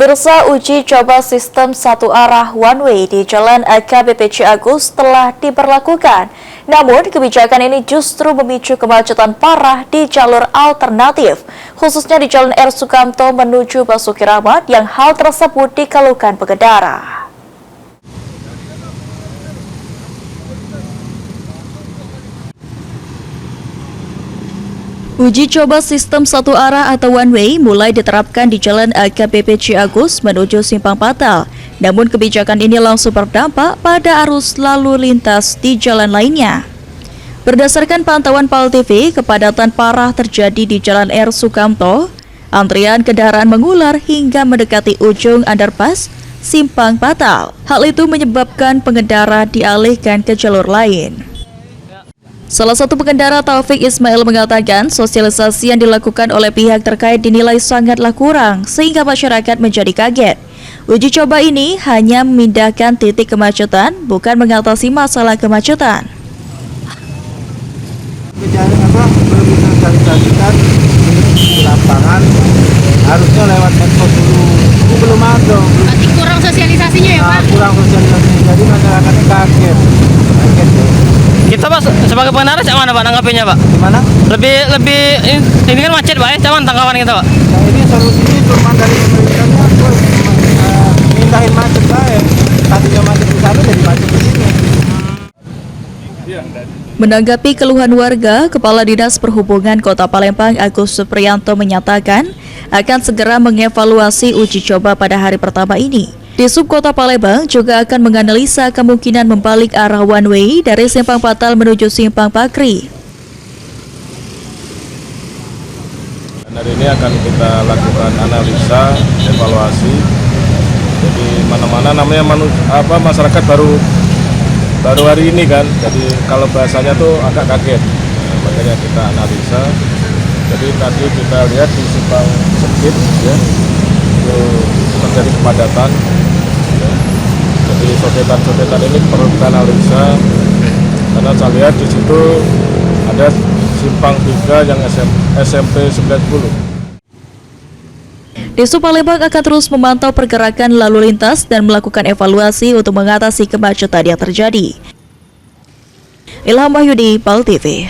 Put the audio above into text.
Pemirsa, uji coba sistem satu arah one way di Jalan AKBP Ciagus telah diberlakukan. Namun, kebijakan ini justru memicu kemacetan parah di jalur alternatif, khususnya di Jalan R. Sukamto menuju Basuki Rahmat yang hal tersebut dikeluhkan pengendara. Uji coba sistem satu arah atau one way mulai diterapkan di Jalan AKBP Ciagus menuju Simpang Patal. Namun kebijakan ini langsung berdampak pada arus lalu lintas di jalan lainnya. Berdasarkan pantauan PAL TV, kepadatan parah terjadi di Jalan R. Sukamto. Antrian kendaraan mengular hingga mendekati ujung underpass Simpang Patal. Hal itu menyebabkan pengendara dialihkan ke jalur lain. Salah satu pengendara, Taufik Ismail, mengatakan sosialisasi yang dilakukan oleh pihak terkait dinilai sangatlah kurang sehingga masyarakat menjadi kaget. Uji coba ini hanya memindahkan titik kemacetan, bukan mengatasi masalah kemacetan. Belum disosialisasikan di lapangan, harusnya lewat medsos dulu. Ini belum ada. Berarti kurang sosialisasinya ya, Pak? Kurang sosialisasi, jadi masyarakatnya kaget. Kita Pak sebagai pengendara cak mana Pak nanggapinya Pak? Gimana? Lebih ini kan macet Pak, cak mana tanggapan kita Pak? Nah, ini solusinya cuma dari pemerintahnya, mindahin macet saya. Tadinya macet di sana jadi macet di sini. Menanggapi keluhan warga, Kepala Dinas Perhubungan Kota Palembang Agus Supriyanto menyatakan akan segera mengevaluasi uji coba pada hari pertama ini. Di Subkota Palembang juga akan menganalisa kemungkinan membalik arah one way dari Simpang Patal menuju Simpang Pakri. Hari ini akan kita lakukan analisa, evaluasi. Jadi mana-mana namanya masyarakat baru hari ini kan. Jadi kalau bahasanya tuh agak kaget. Nah, makanya kita analisa. Jadi tadi kita lihat di Simpang Sempit ya, itu terjadi kepadatan. Jadi sodetan ini perlu kita analisa karena saya lihat di situ ada simpang 3 yang SMP 90. Disub Palembang akan terus memantau pergerakan lalu lintas dan melakukan evaluasi untuk mengatasi kemacetan yang terjadi. Ilham Wahyudi, PAL TV.